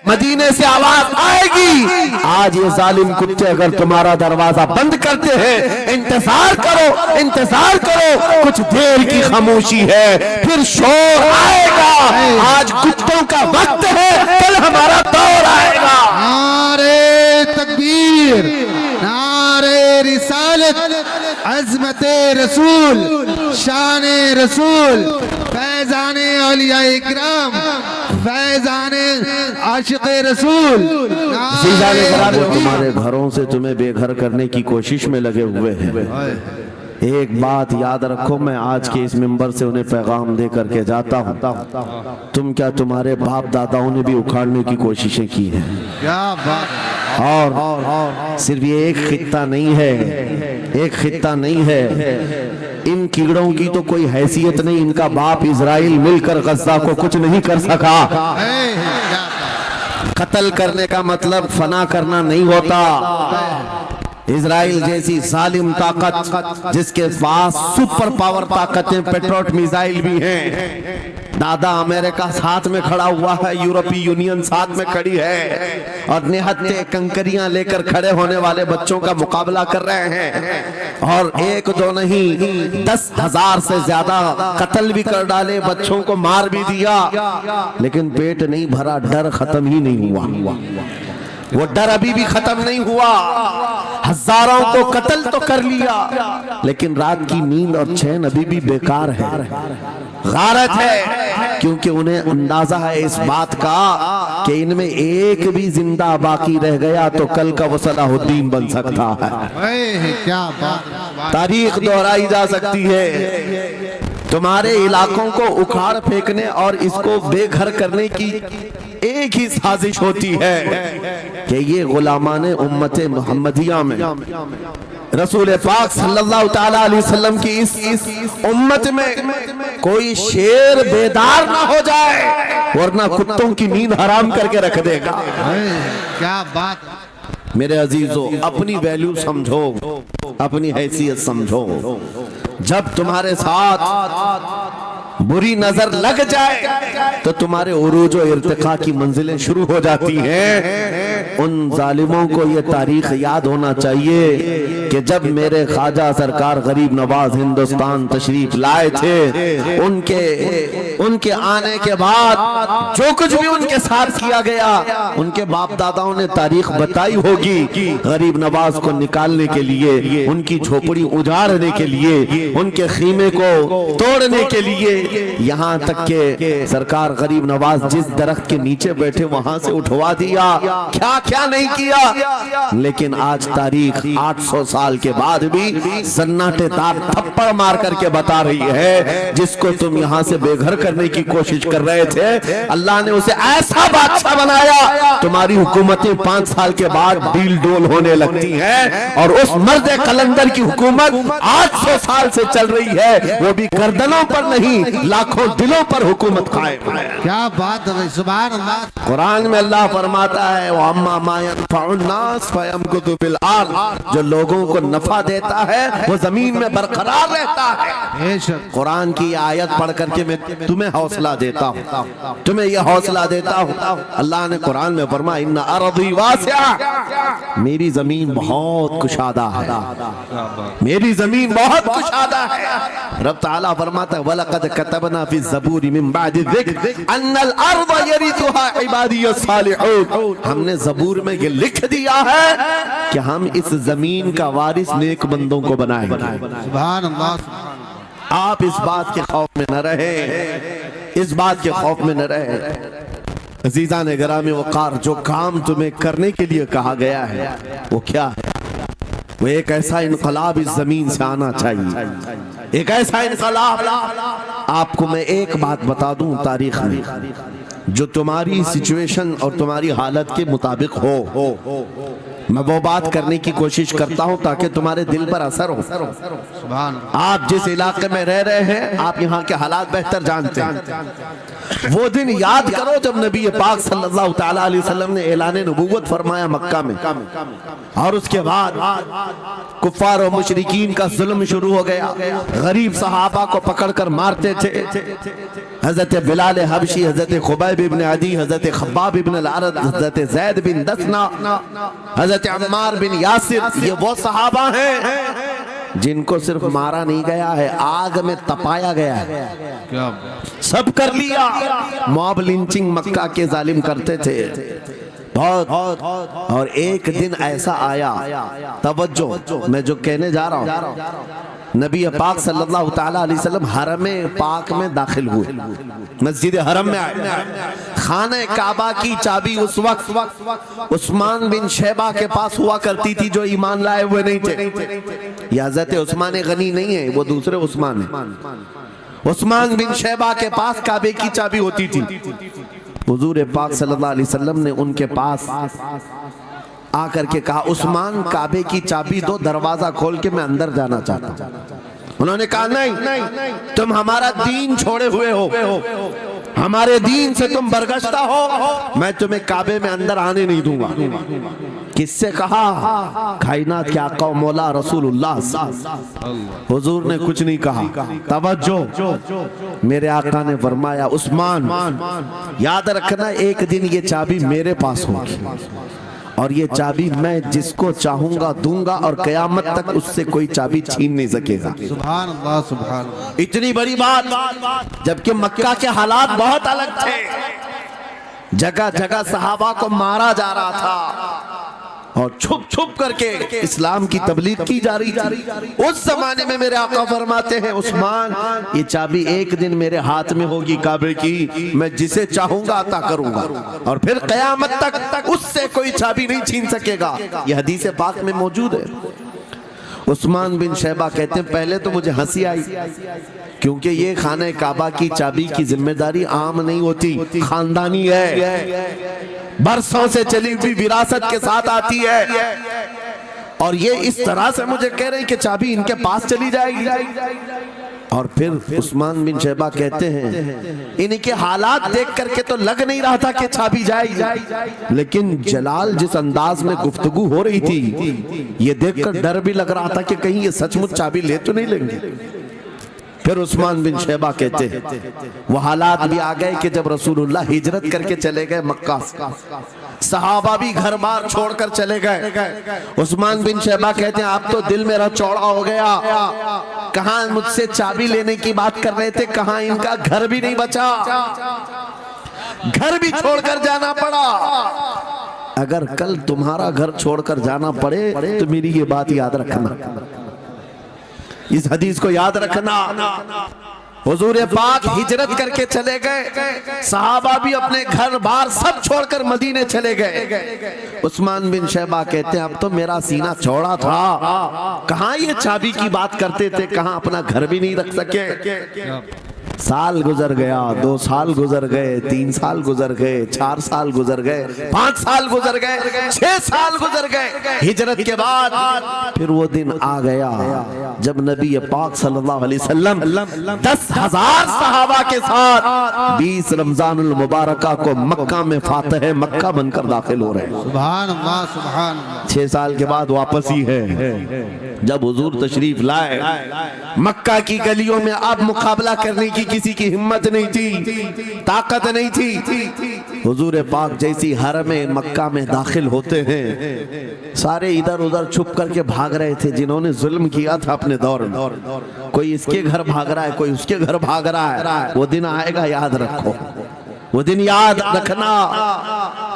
مدینے سے آواز آئے گی، آج یہ ظالم کتے اگر تمہارا دروازہ بند کرتے ہیں، انتظار کرو انتظار کرو، کچھ دیر کی خاموشی ہے، پھر شور آئے گا۔ آج کتوں کا وقت ہے، کل ہمارا دور آئے گا۔ نعرہ تکبیر، نعرہ رسالت، عظمت رسول، شان رسول، فیضان اولیاء اکرام، فیضان عاشق رسول۔ تمہارے گھروں سے تمہیں بے گھر کرنے کی کوشش میں لگے ہوئے ہیں۔ ایک بات یاد رکھو، میں آج کے اس منبر سے انہیں پیغام دے کر کے جاتا ہوں، تم کیا تمہارے باپ داداؤں نے بھی اکھاڑنے کی کوششیں کی ہیں؟ کیا بات! اور صرف یہ ایک خطہ نہیں ہے، ایک خطہ نہیں ہے، ان کیڑوں کی تو کوئی حیثیت نہیں، ان کا باپ اسرائیل مل کر غزہ کو کچھ نہیں کر سکا۔ قتل کرنے کا مطلب فنا کرنا نہیں ہوتا۔ اسرائیل جیسی ظالم طاقت جس کے پاس سپر پاور طاقتیں، پیٹروٹ میزائل بھی ہیں، دادا امریکہ ساتھ میں کھڑا ہوا ہے، یورپی یونین ساتھ میں کھڑی ہے، اور نہتے کنکریاں لے کر کھڑے ہونے والے بچوں کا مقابلہ کر رہے ہیں، اور ایک دو نہیں 10,000 سے زیادہ قتل بھی کر ڈالے، بچوں کو مار بھی دیا، لیکن پیٹ نہیں بھرا، ڈر ختم ہی نہیں ہوا۔ وہ ڈر ابھی بھی ختم نہیں ہوا، ہزاروں کو قتل تو کر لیا، لیکن رات کی نیند اور چین ابھی بھی بیکار ہے، غارت ہے، کیونکہ انہیں اندازہ ہے اس بات کا کہ ان میں ایک بھی زندہ باقی رہ گیا تو کل کا وہ صلاح الدین بن سکتا ہے۔ کیا بات! تاریخ دہرائی جا سکتی ہے۔ تمہارے علاقوں کو اکھاڑ پھینکنے اور اس کو بے گھر کرنے کی ایک ہی سازش ہوتی ہے کہ یہ غلامان امت محمدیہ میں رسول پاک صلی اللہ تعالیٰ علیہ وسلم کی اس امت میں کوئی شیر بیدار نہ ہو جائے، ورنہ کتوں کی نیند حرام کر کے رکھ دے گا۔ کیا بات! میرے عزیزو، اپنی ویلیو سمجھو، اپنی حیثیت سمجھو۔ جب تمہارے ساتھ بری نظر لگ جائے تو تمہارے عروج و ارتقاء کی منزلیں شروع ہو جاتی ہیں۔ ان ظالموں کو یہ تاریخ یاد ہونا چاہیے کہ جب میرے خواجہ سرکار غریب نواز ہندوستان تشریف لائے تھے، ان کے آنے کے بعد جو کچھ بھی ان کے ساتھ کیا گیا، ان کے باپ داداؤں نے تاریخ بتائی ہوگی۔ غریب نواز کو نکالنے کے لیے، ان کی جھوپڑی اجاڑنے کے لیے، ان کے خیمے کو توڑنے کے لیے، یہاں تک کہ سرکار غریب نواز جس درخت کے نیچے بیٹھے وہاں سے اٹھوا دیا، کیا کیا نہیں کیا۔ لیکن آج تاریخ 800 سال کے بعد بھی سناٹے دار تھپڑ مار کر کے بتا رہی ہے، جس کو تم یہاں سے بے گھر کرنے کی کوشش کر رہے تھے، اللہ نے اسے ایسا بادشاہ بنایا، تمہاری حکومتیں 5 سال کے بعد ڈیل ڈول ہونے لگتی ہیں، اور اس مرد قلندر کی حکومت 800 سال سے چل رہی ہے، وہ بھی گردنوں پر نہیں، لاکھوں دلوں پر حکومت قائم ہے۔ کیا بات ہے! سبحان اللہ! قرآن میں اللہ فرماتا ہے وَأَمَّا مَا يَنْفَعُ النَّاسَ فَيَمْكُثُ فِي الْأَرْضِ، جو لوگوں کو نفع دیتا ہے وہ زمین میں برقرار رہتا ہے۔ قرآن کی آیت پڑھ کر کے میں تمہیں حوصلہ دیتا ہوں، تمہیں یہ حوصلہ دیتا ہوں۔ اللہ نے قرآن میں فرمایا اِنَّ أَرْضِي وَاسِعَةٌ، میری زمین بہت کشادہ ہے، میری زمین بہت کشادہ ہے۔ رب تعالیٰ فرماتا ہے وَلَقَدْ كَتَبْنَا فِي الزَّبُورِ مِن بَعْدِ الذِّكْرِ أَنَّ الْأَرْضَ يَرِثُهَا عِبَادِيَ الصَّالِحُونَ، ہم نے زبور میں یہ لکھ دیا ہے کہ ہم اس زمین کا وارث نیک بندوں کو بنائیں گے۔ سبحان اللہ! آپ اس بات کے خوف میں نہ رہے، اس بات کے خوف میں نہ رہے۔ عزیزان گرامی وقار، جو کام تمہیں کرنے کے لیے کہا گیا ہے وہ کیا ہے؟ وہ ایک ایسا انقلاب اس زمین سے آنا چاہیے، ایک ایسا انقلاب۔ آپ کو میں ایک بات بتا دوں، تاریخ میں جو تمہاری سچویشن اور تمہاری حالت کے مطابق ہو، میں وہ بات کرنے کی کوشش کرتا ہوں تاکہ تمہارے دل پر اثر ہو۔ سبحان اللہ! آپ جس علاقے میں رہ رہے ہیں، آپ یہاں کے حالات بہتر جانتے ہیں۔ وہ دن یاد کرو جب نبی پاک صلی اللہ تعالی علیہ وسلم نے اعلان نبوت فرمایا مکہ میں، اور اس کے بعد کفار و مشرکین کا ظلم شروع ہو گیا، غریب صحابہ کو پکڑ کر مارتے تھے، حضرت بلال حبشی، حضرت خبیب ابن عدی، حضرت خباب ابن الارد، حضرت زید بن دسنا، حضرت عمار بن یاسر، یہ وہ صحابہ ہیں جن کو صرف مارا نہیں گیا ہے، آگ میں تپایا گیا ہے، کیا سب کر لیا۔ موب لنچنگ مکہ کے ظالم کرتے تھے بہت، اور ایک دن ایسا آیا، توجہ میں جو کہنے جا رہا ہوں، نبی پاک صلی اللہ تعالی علیہ وسلم حرم پاک میں داخل ہوئے، مسجد حرم میں آئے، خانہ کعبہ کی چابی اس وقت عثمان بن شیبہ کے پاس ہوا کرتی تھی جو ایمان لائے ہوئے نہیں تھے، یہ حضرت عثمان غنی نہیں ہے، وہ دوسرے عثمان ہیں۔ عثمان بن شیبہ کے پاس کعبے کی چابی ہوتی تھی، حضور پاک صلی اللہ علیہ وسلم نے ان کے پاس آ کر کے کہا عثمان کعبے کی چابی دو، دروازہ کھول کے میں اندر جانا چاہتا ہوں۔ انہوں نے کہا نہیں، تم ہمارا دین چھوڑے ہوئے ہو، ہمارے دین سے تم برگشتہ ہو، میں تمہیں کعبے میں اندر آنے نہیں دوں گا۔ کس سے کہا؟ کائنات کے آقا و مولا رسول اللہ صلی اللہ علیہ وسلم۔ حضور نے کچھ نہیں کہا، توجہ، میرے آقا نے فرمایا عثمان یاد رکھنا ایک دن یہ چابی میرے پاس ہوگی، اور یہ چابی میں جس کو چاہوں گا دوں گا، اور قیامت تک اس سے کوئی چابی چھین نہیں سکے گا۔ سبحان اللہ سبحان اللہ۔ اتنی بڑی بات، جبکہ مکہ کے حالات بہت الگ تھے، جگہ جگہ صحابہ کو مارا جا رہا تھا اور چھپ چھپ کر کے اسلام کی تبلیغ کی جا رہی تھی۔ اس زمانے میں میرے آقا فرماتے ہیں عثمان یہ چابی ایک دن میرے ہاتھ میں ہوگی کعبے کی، میں جسے چاہوں گا عطا کروں گا، اور پھر قیامت تک اس سے کوئی چابی نہیں چھین سکے گا۔ یہ حدیث پاک میں موجود ہے۔ عثمان بن شیبہ کہتے ہیں پہلے تو مجھے ہنسی آئی، کیونکہ یہ خانہ کعبہ کی چابی کی ذمہ داری عام نہیں ہوتی، خاندانی ہے، برسوں سے چلی ہوئی وراثت کے ساتھ آتی ہے، اور یہ اس طرح سے مجھے کہہ رہے ہیں کہ چابی ان کے پاس چلی جائے گی۔ اور پھر عثمان بن شیبہ کہتے ہیں ان کے حالات دیکھ کر کے تو لگ نہیں رہا تھا کہ چابی جائے گی، لیکن جلال جس انداز میں گفتگو ہو رہی تھی یہ دیکھ کر ڈر بھی لگ رہا تھا کہ کہیں یہ سچ مچ چابی لے تو نہیں لیں گے۔ پھر عثمان بن شیبہ کہتے ہیں وہ حالات بھی آ گئے کہ جب رسول اللہ ہجرت کر کے چلے گئے مکہ، صحابہ بھی گھر بار چھوڑ کر چلے گئے، عثمان بن شیبہ کہتے ہیں اب تو دل میرا چوڑا ہو گیا، کہاں مجھ سے چابی لینے کی بات کر رہے تھے، کہاں ان کا گھر بھی نہیں بچا، گھر بھی چھوڑ کر جانا پڑا۔ اگر کل تمہارا گھر چھوڑ کر جانا پڑے تو میری یہ بات یاد رکھنا، اس حدیث کو یاد رکھنا۔ حضور پاک ہجرت کر کے چلے گئے، صحابہ بھی اپنے گھر بار سب چھوڑ کر مدینے چلے گئے۔ عثمان بن شیبہ کہتے ہیں اب تو میرا سینہ چوڑا تھا، کہاں یہ چابی کی بات کرتے تھے، کہاں اپنا گھر بھی نہیں رکھ سکے۔ سال گزر گیا، 2 سال گزر گئے، 3 سال گزر گئے، 4 سال گزر گئے، 5 سال گزر گئے، 6 سال گزر گئے۔ ہجرت کے بعد پھر وہ دن آ گیا جب نبی پاک صلی اللہ علیہ وسلم 10,000 صحابہ کے ساتھ 20 رمضان المبارکہ کو مکہ میں فاتح مکہ بن کر داخل ہو رہے ہیں۔ سبحان اللہ سبحان اللہ۔ 6 سال کے بعد واپس ہی ہے جب حضور تشریف لائے، مکہ کی گلیوں میں اب مقابلہ کرنے کی کسی کی ہمت نہیں تھی، طاقت نہیں تھی۔ حضور پاک جیسی حرم مکہ میں داخل ہوتے ہیں، سارے ادھر ادھر چھپ کر کے بھاگ رہے تھے جنہوں نے ظلم کیا تھا اپنے دور میں، کوئی اس کے گھر بھاگ رہا ہے، کوئی اس کے گھر بھاگ رہا ہے۔ وہ دن آئے گا، یاد رکھو، وہ دن یاد رکھنا۔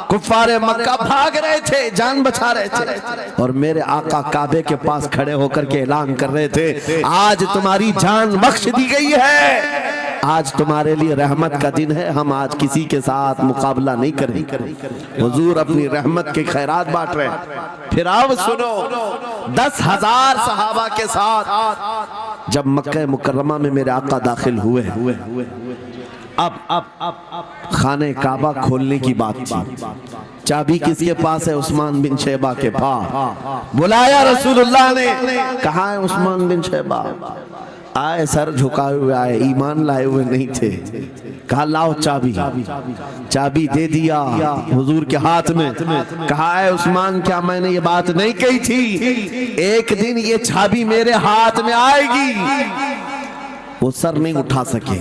کفار مکہ بھاگ رہے تھے، جان بچا رہے تھے، اور میرے آقا کعبے کے پاس کھڑے ہو کر کے اعلان کر رہے تھے آج تمہاری جان بخش دی گئی ہے، آج تمہارے لیے رحمت کا دن ہے، ہم آج کسی کے ساتھ مقابلہ نہیں کریں گے۔ حضور اپنی رحمت کے خیرات بانٹ رہے ہیں۔ پھر اب سنو، 10,000 صحابہ کے ساتھ جب مکہ مکرمہ میں میرے آقا داخل ہوئے، اب خانہ کعبہ کھولنے کی بات تھی۔ چابی کس کے پاس ہے؟ عثمان بن شیبہ کے پاس۔ بلایا رسول اللہ نے، کہاں ہے عثمان بن شیبہ؟ آئے سر جھکائے ہوئے آئے, ایمان لائے ہوئے نہیں تھے. کہا لاؤ چابی. چابی دے دیا حضور کے ہاتھ میں. کہا اے عثمان کیا میں نے یہ بات نہیں کہی تھی, ایک دن یہ چابی میرے ہاتھ میں آئے گی. وہ سر نہیں اٹھا سکے,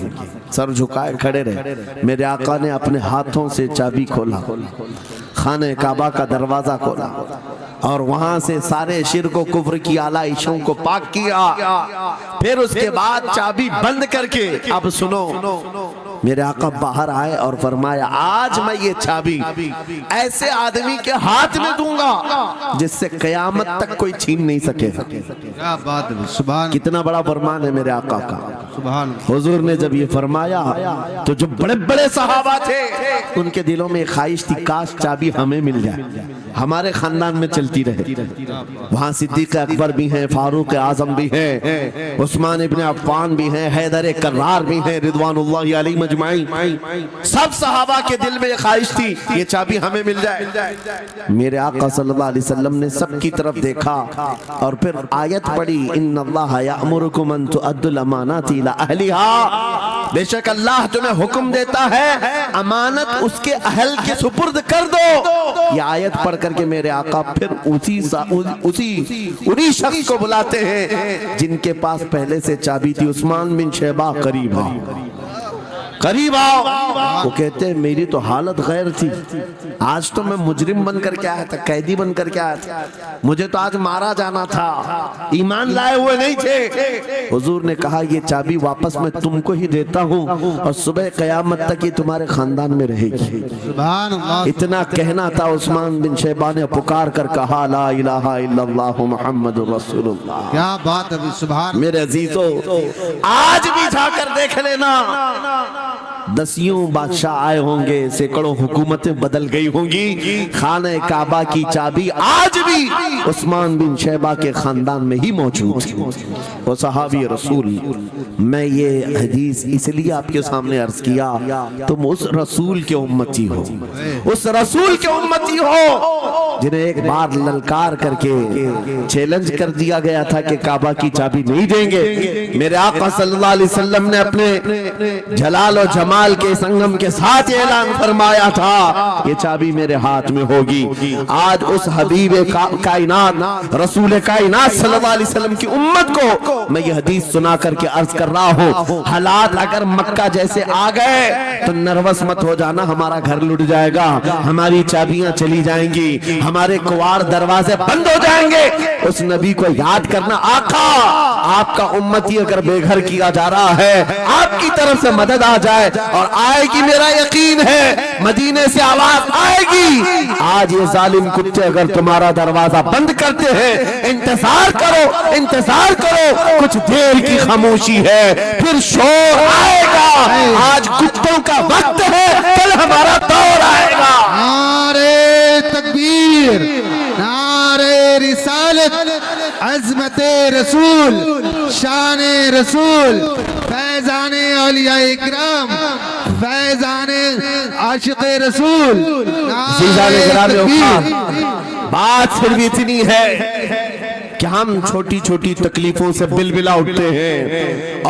سر جھکائے کھڑے رہے. میرے آقا نے اپنے ہاتھوں سے چابی کھولا, خانہ کعبہ کا دروازہ کھولا, اور وہاں سے سارے شرک و کفر کی آلائشوں کو پاک کیا. پھر اس کے بعد چابی بند کر کے, اب سنو, میرے آقا باہر آئے اور فرمایا آج میں یہ چابی ایسے آدمی کے ہاتھ میں دوں گا جس سے قیامت تک کوئی چھین نہیں سکے. کیا بات ہے, سبحان کتنا بڑا فرمان ہے میرے آقا کا. سبحان. حضور نے جب یہ فرمایا تو جو بڑے بڑے صحابہ تھے ان کے دلوں میں ایک خواہش تھی, کاش چابی ہمیں مل جائے, ہمارے خاندان میں چلتی رہے. وہاں صدیق اکبر بھی ہیں, فاروق اعظم بھی ہیں, عثمان ابن عفان بھی ہیں, حیدر کرار بھی ہیں, رضوان اللہ علیہ مجمعین. سب صحابہ کے دل میں یہ خواہش تھی یہ چابی ہمیں مل جائے. میرے آقا صلی اللہ علیہ وسلم نے سب کی طرف دیکھا اور پھر آیت پڑھی, ان اللہ یأمرکم ان تؤدوا الامانات الی اہلھا, بے شک اللہ تمہیں حکم دیتا ہے امانت اس کے اہل کے سپرد کر دو. یہ آیت پڑھ کر کے میرے آقا پھر انہی شخص کو بلاتے ہیں جن کے پاس پہلے سے چابی تھی, عثمان بن شیبہ, قریب آؤ, قریب آؤ. وہ کہتے ہیں میری تو حالت غیر تھی, آج تو میں مجرم بن کر کے آیا تھا, قیدی بن کر کے آیا تھا, مجھے تو آج مارا جانا تھا, ایمان لائے ہوئے نہیں تھے. حضور نے کہا یہ چابی واپس میں تم کو ہی دیتا ہوں اور صبح قیامت تک یہ تمہارے خاندان میں رہے گی. سبحان اللہ. اتنا کہنا تھا, عثمان بن شیبہ نے پکار کر کہا لا الہ الا اللہ محمد رسول اللہ. کیا بات ہے, سبحان. میرے عزیزو آج بھی جا کر دیکھ لینا, دسیوں بادشاہ آئے ہوں گے, سینکڑوں حکومتیں بدل گئی ہوں گی, خانہ کعبہ کی چابی آج بھی عثمان بن شیبہ کے خاندان میں ہی موجود ہے. وہ صحابی رسول. میں یہ حدیث اس لیے آپ کے سامنے عرض کیا, تم اس رسول کے امتی ہو, اس رسول کے امتی ہو جنہیں ایک بار للکار کر کے چیلنج کر دیا گیا تھا کہ کعبہ کی چابی نہیں دیں گے. میرے آقا صلی اللہ علیہ وسلم نے اپنے جلال و جمال کے سنگم کے ساتھ اعلان فرمایا تھا یہ چابی میرے ہاتھ میں ہوگی. آج اس حبیب کائنات رسول کائنات صلی اللہ علیہ وسلم کی امت کو میں یہ حدیث سنا کر کے عرض کر رہا ہوں, حالات اگر مکہ جیسے آ گئے تو نروس مت ہو جانا, ہمارا گھر لٹ جائے گا, ہماری چابیاں چلی جائیں گی, ہمارے کواڑ دروازے بند ہو جائیں گے. اس نبی کو یاد کرنا, آقا آپ کا امتی اگر بے گھر کیا جا رہا ہے, آپ کی طرف سے مدد آ جائے, اور آئے گی, میرا یقین ہے مدینے سے آواز آئے گی. آج یہ ظالم کتے اگر تمہارا دروازہ بند کرتے ہیں, انتظار کرو, انتظار کرو, کچھ دیر کی خاموشی ہے, پھر شور آئے گا. آج کتوں کا وقت ہے, کل ہمارا دور آئے گا. نعرے تکبیر, نعرے رسالت, عظمت رسول, شان رسول, فیضان اولیاء اکرام, فیضان عاشق رسول. بات صرف اتنی ہے کہ ہم چھوٹی چھوٹی تکلیفوں سے بلبلا اٹھتے ہیں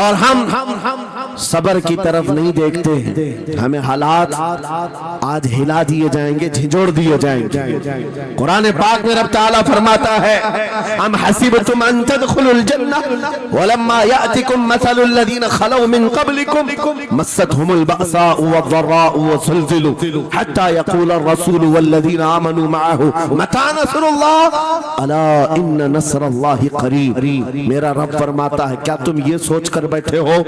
اور ہم صبر کی طرف نہیں دیکھتے ہیں. ہمیں حالات آج ہلا دیے جائیں گے, جھنجھوڑ دیے جائیں گے. قرآن پاک میں رب تعالیٰ فرماتا ہے ام حسبتم ان تدخلوا الجنہ ولما یأتکم مثل الذین خلوا من قبلکم مستهم البأساء والضراء وزلزلوا حتى يقول الرسول والذین آمنوا معه متى نصر اللہ الا ان نصر اللہ قریب. میرا رب فرماتا ہے کیا تم یہ سوچ کر بیٹھے ہو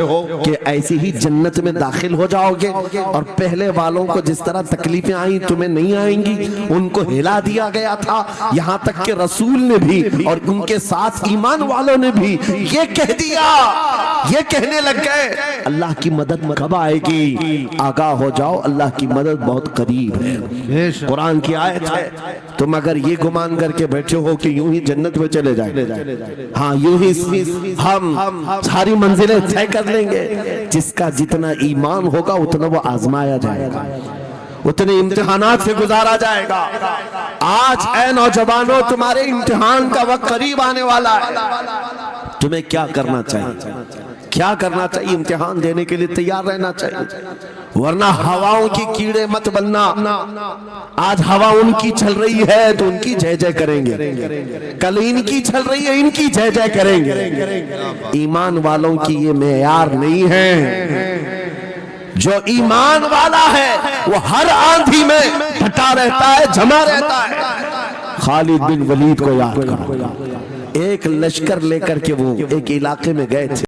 کہ ایسی ہی جنت میں داخل ہو جاؤ گے اور پہلے والوں کو جس طرح تکلیفیں آئیں تمہیں نہیں آئیں گی؟ ان کو ہلا دیا گیا تھا, یہاں تک کہ رسول نے بھی اور ان کے ساتھ ایمان والوں نے بھی یہ کہہ دیا, یہ کہنے لگ گئے اللہ کی مدد کب آئے گی؟ آگاہ ہو جاؤ, اللہ کی مدد بہت قریب ہے. قرآن کی آیت ہے. تم اگر یہ گمان کر کے بیٹھے ہو کہ یوں ہی جنت میں چلے جائیں, ہاں یوں ہی ہم ساری منزلیں طے کر لیں گے, جس کا جتنا ایمان ہوگا اتنا وہ آزمایا جائے گا, اتنے امتحانات سے گزارا جائے گا. آج اے نوجوانوں تمہارے امتحان کا وقت قریب آنے والا ہے. تمہیں کیا کرنا چاہیے؟ کیا کرنا چاہیے؟ امتحان دینے کے لیے تیار رہنا چاہیے، ورنہ ہواؤں کی کیڑے مت بننا۔ آج ہوا ان کی چل رہی ہے تو ان کی جے جے کریں گے، کل ان کی چل رہی ہے ان کی جے جے کریں گے۔ ایمان والوں کی یہ معیار نہیں ہے۔ جو ایمان والا ہے وہ ہر آندھی میں ڈٹا رہتا ہے، جمع رہتا ہے۔ خالد بن ولید کو یاد کرو، ایک لشکر لے کر کے وہ ایک علاقے میں گئے تھے۔